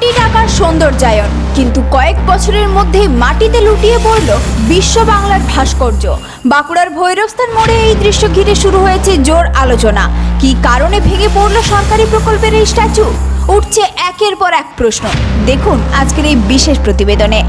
কোটি টাকার সৌন্দর্যায়ন, কিন্তু কয়েক বছরের মধ্যেই মাটিতে লুটিয়ে পড়ল বিশ্ব বাংলার ভাস্কর্য। বাঁকুড়ার ভৈরবস্থান মোড়ে এই দৃশ্য ঘিরে শুরু হয়েছে জোর আলোচনা। কী কারণে ভেঙে পড়ল সরকারি প্রকল্পের এই স্ট্যাচু? উঠছে একের পর এক প্রশ্ন। দেখুন আজকের এই বিশেষ প্রতিবেদনে।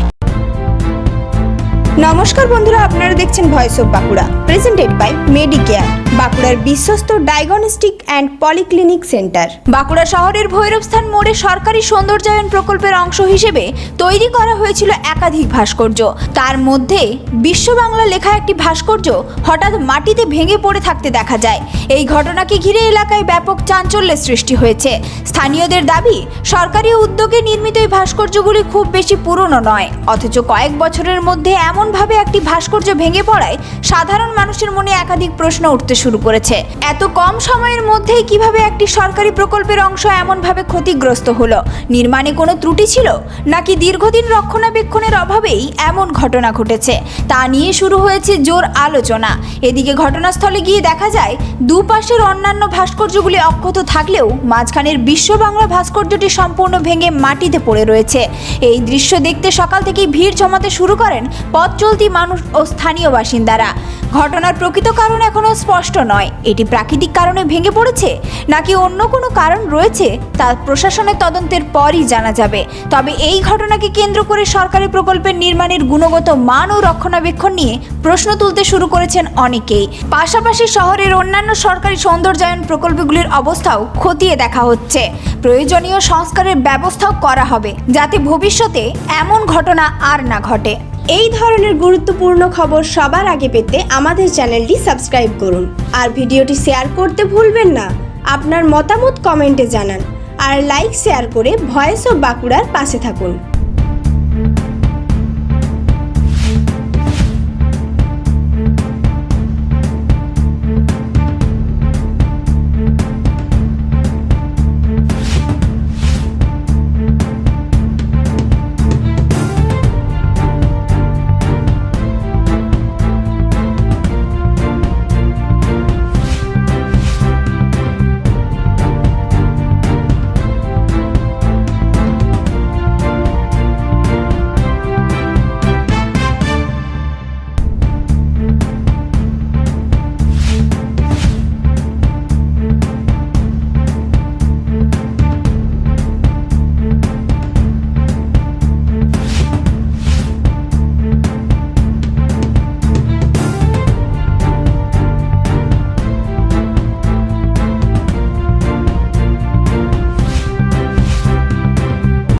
নমস্কার বন্ধুরা, আপনারা দেখছেন voice of Bankura, presented by Medicare, বাঁকুড়ার বিশ্বস্ত diagnostic and polyclinic centre. Bankura শহরের ভৈরবস্থান মোড়ে সরকারি সৌন্দর্যায়ন প্রকল্পের অংশ হিসেবে তৈরি করা হয়েছিল একাধিক ভাস্কর্য। তার মধ্যে বিশ্ব বাংলা লেখা একটি ভাস্কর্য হঠাৎ মাটিতে ভেঙে পড়ে থাকতে দেখা যায়। এই ঘটনাকে ঘিরে এলাকায় ব্যাপক চাঞ্চল্যের সৃষ্টি হয়েছে। স্থানীয়দের দাবি, সরকারি উদ্যোগে নির্মিত এই ভাস্কর্যগুলি খুব বেশি পুরনো নয়, অথচ কয়েক বছরের মধ্যে এমনভাবে একটি ভাস্কর্য ভেঙে পড়ায় সাধারণ মানুষের মনে একাধিক প্রশ্ন উঠতে শুরু করেছে। এত কম সময়ের মধ্যেই কিভাবে একটি সরকারি প্রকল্পের অংশ এমনভাবে ক্ষতিগ্রস্ত হলো? নির্মাণে কোনো ত্রুটি ছিল, নাকি দীর্ঘদিন রক্ষণাবেক্ষণের অভাবেই এমন ঘটনা ঘটেছে? তা নিয়ে শুরু হয়েছে জোর আলোচনা। এদিকে ঘটনাস্থলে গিয়ে দেখা যায় দুপাশের অন্যান্য ভাস্কর্যগুলি অক্ষত থাকলেও মাঝখানের বিশ্ব বাংলা ভাস্কর্যটি সম্পূর্ণ ভেঙে মাটিতে পড়ে রয়েছে। এই দৃশ্য দেখতে সকাল থেকেই ভিড় জমাতে শুরু করেন পথ চলতি মানুষ ও স্থানীয় বাসিন্দারা। ঘটনার প্রকৃত কারণ এখনো স্পষ্ট নয়। এটি প্রাকৃতিক কারণে ভেঙে পড়েছে, নাকি অন্য কোনো কারণ রয়েছে, তা প্রশাসনের তদন্তের পরই জানা যাবে। তবে এই ঘটনাকে কেন্দ্র করে সরকারি প্রকল্পের নির্মাণের গুণগত মান ও রক্ষণাবেক্ষণ নিয়ে প্রশ্ন তুলতে শুরু করেছেন অনেকেই। পাশাপাশি শহরের অন্যান্য সরকারি সৌন্দর্যায়ন প্রকল্পগুলির অবস্থাও খতিয়ে দেখা হচ্ছে। প্রয়োজনীয় সংস্কারের ব্যবস্থাও করা হবে, যাতে ভবিষ্যতে এমন ঘটনা আর না ঘটে। এই ধরনের গুরুত্বপূর্ণ খবর সবার আগে পেতে আমাদের চ্যানেলটি সাবস্ক্রাইব করুন আর ভিডিওটি শেয়ার করতে ভুলবেন না। আপনার মতামত কমেন্টে জানান আর লাইক শেয়ার করে ভয়েস অফ বাঁকুড়ার পাশে থাকুন।